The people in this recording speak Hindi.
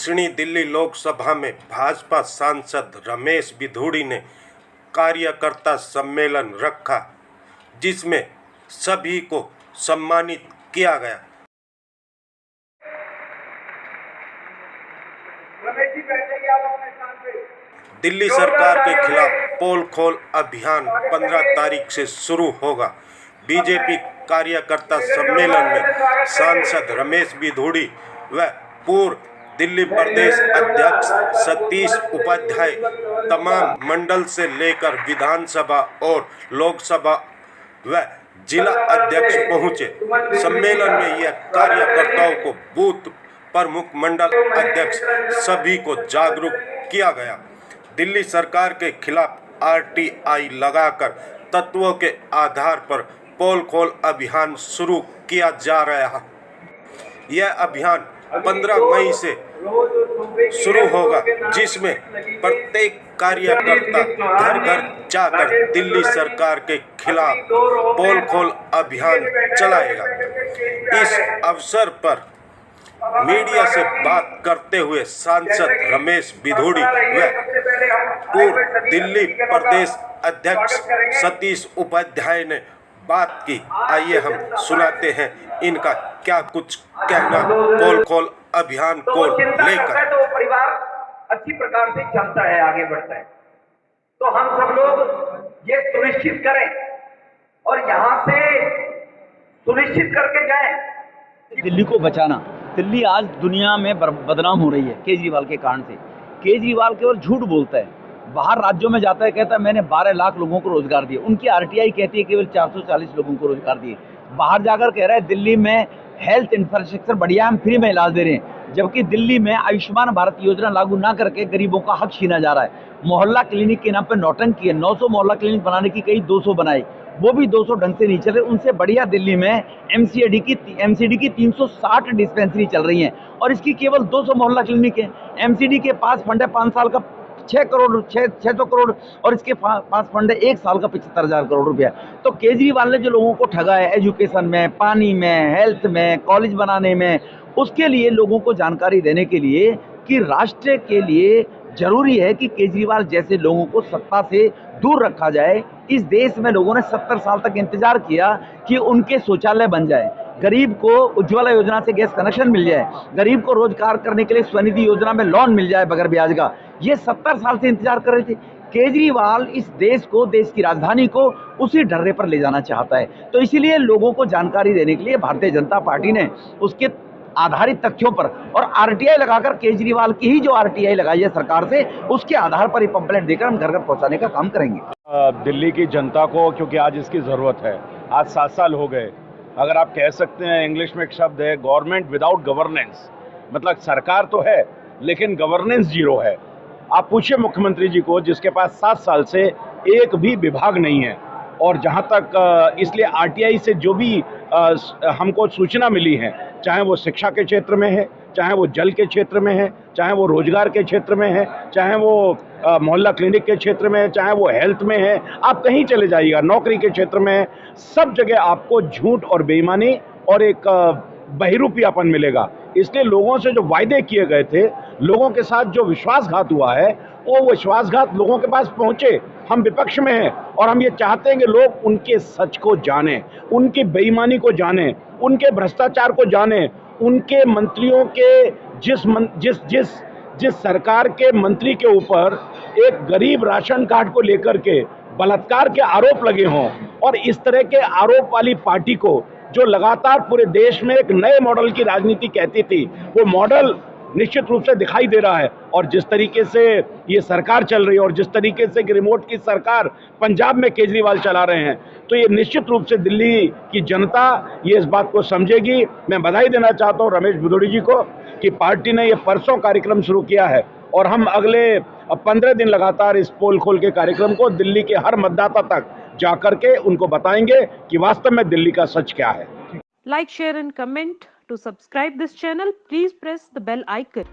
दक्षिणी दिल्ली लोकसभा में भाजपा सांसद रमेश बिधूड़ी ने कार्यकर्ता सम्मेलन रखा, जिसमें सभी को सम्मानित किया गया। दिल्ली सरकार के खिलाफ पोल खोल अभियान 15 तारीख से शुरू होगा। बीजेपी कार्यकर्ता सम्मेलन में सांसद रमेश बिधूड़ी व पूर्व दिल्ली प्रदेश अध्यक्ष सतीश उपाध्याय तमाम मंडल से लेकर विधानसभा और लोकसभा व जिला अध्यक्ष पहुंचे। सम्मेलन में यह कार्यकर्ताओं को बूथ प्रमुख मंडल अध्यक्ष सभी को जागरूक किया गया। दिल्ली सरकार के खिलाफ आरटीआई लगाकर तत्वों के आधार पर पोल खोल अभियान शुरू किया जा रहा है। यह अभियान 15 मई से शुरू होगा, जिसमें प्रत्येक कार्यकर्ता घर घर जाकर दिल्ली सरकार के खिलाफ पोल खोल अभियान चलाएगा। इस अवसर पर मीडिया से बात करते हुए सांसद रमेश बिधूड़ी व पूर्व दिल्ली प्रदेश अध्यक्ष सतीश उपाध्याय ने बात की। आइए हम सुनाते हैं इनका क्या कुछ कहना पोल खोल अभियान को लेकर। तो परिवार अच्छी प्रकार से चलता है, आगे बढ़ता है। तो हम सब लोग ये सुनिश्चित करें और यहाँ से सुनिश्चित करके जाएं दिल्ली को बचाना। दिल्ली आज दुनिया में बदनाम हो रही है केजरीवाल के कारण से। केजरीवाल केवल झूठ बोलता है, बाहर राज्यों में जाता है, कहता है मैंने 12 लाख लोगों को रोजगार दिए। उनकी आरटीआई कहती है केवल 440 लोगों को रोजगार दिए। बाहर जाकर कह रहा है दिल्ली में हेल्थ इंफ्रास्ट्रक्चर बढ़िया, हम फ्री में इलाज दे रहे हैं, जबकि दिल्ली में आयुष्मान भारत योजना लागू ना करके गरीबों का हक छीना जा रहा है। मोहल्ला क्लिनिक के नाम पर नौटंकी है। 900 मोहल्ला क्लिनिक बनाने की कहीं 200 बनाए, वो भी 200 ढंग से नहीं चल रहे। उनसे बढ़िया दिल्ली में एमसीडी की 360 डिस्पेंसरी चल रही हैं और इसकी केवल 200 मोहल्ला क्लिनिक है। एमसीडी के पास फंड है 5 साल का 600 करोड़ और इसके पास फंड है 1 साल का 75,000 करोड़ रुपया। तो केजरीवाल ने जो लोगों को ठगा है एजुकेशन में, पानी में, हेल्थ में, कॉलेज बनाने में, उसके लिए लोगों को जानकारी देने के लिए कि राष्ट्र के लिए जरूरी है कि केजरीवाल जैसे लोगों को सत्ता से दूर रखा जाए। इस देश में लोगों ने 70 साल तक इंतजार किया कि उनके शौचालय बन जाए, गरीब को उज्ज्वला योजना से गैस कनेक्शन मिल जाए, गरीब को रोजगार करने के लिए स्वनिधि योजना में लोन मिल जाए बगैर ब्याज का। ये 70 साल से इंतजार कर रहे थे। केजरीवाल इस देश को, देश की राजधानी को उसी ढर्रे पर ले जाना चाहता है। तो इसीलिए लोगों को जानकारी देने के लिए भारतीय जनता पार्टी ने उसके आधारित तथ्यों पर और आरटीआई लगाकर, केजरीवाल की ही जो आरटीआई लगाई है सरकार से, उसके आधार पर ये पंपलेट देकर हम घर घर पहुंचाने का काम करेंगे। दिल्ली की जनता को, क्योंकि आज इसकी जरूरत है। आज 7 साल हो गए। अगर आप कह सकते हैं, इंग्लिश में एक शब्द है गवर्नमेंट विदाउट गवर्नेंस, मतलब सरकार तो है लेकिन गवर्नेंस जीरो है। आप पूछिए मुख्यमंत्री जी को, जिसके पास 7 साल से एक भी विभाग नहीं है। और जहाँ तक इसलिए आरटीआई से जो भी हमको सूचना मिली है, चाहे वो शिक्षा के क्षेत्र में है, चाहे वो जल के क्षेत्र में है, चाहे वो रोजगार के क्षेत्र में है, चाहे वो मोहल्ला क्लिनिक के क्षेत्र में है, चाहे वो हेल्थ में है, आप कहीं चले जाइएगा, नौकरी के क्षेत्र में है, सब जगह आपको झूठ और बेईमानी और एक बहिरूपियापन मिलेगा। इसलिए लोगों से जो वायदे किए गए थे, लोगों के साथ जो विश्वासघात हुआ है, वो विश्वासघात लोगों के पास पहुंचे। हम विपक्ष में हैं और हम ये चाहते हैं कि लोग उनके सच को जानें, उनकी बेईमानी को जानें, उनके भ्रष्टाचार को जानें, उनके मंत्रियों के जिस सरकार के मंत्री के ऊपर एक गरीब राशन कार्ड को लेकर के बलात्कार के आरोप लगे हों, और इस तरह के आरोप वाली पार्टी को, जो लगातार पूरे देश में एक नए मॉडल की राजनीति कहती थी, वो मॉडल निश्चित रूप से दिखाई दे रहा है। और जिस तरीके से ये सरकार चल रही है और जिस तरीके से कि रिमोट की सरकार पंजाब में केजरीवाल चला रहे हैं, तो ये निश्चित रूप से दिल्ली की जनता ये इस बात को समझेगी। मैं बधाई देना चाहता हूँ रमेश बिधूड़ी जी को कि पार्टी ने ये परसों कार्यक्रम शुरू किया है और हम अगले 15 दिन लगातार इस पोल खोल के कार्यक्रम को दिल्ली के हर मतदाता तक जाकर के उनको बताएंगे कि वास्तव में दिल्ली का सच क्या है। Like, share and comment. To subscribe this channel, please press the bell icon.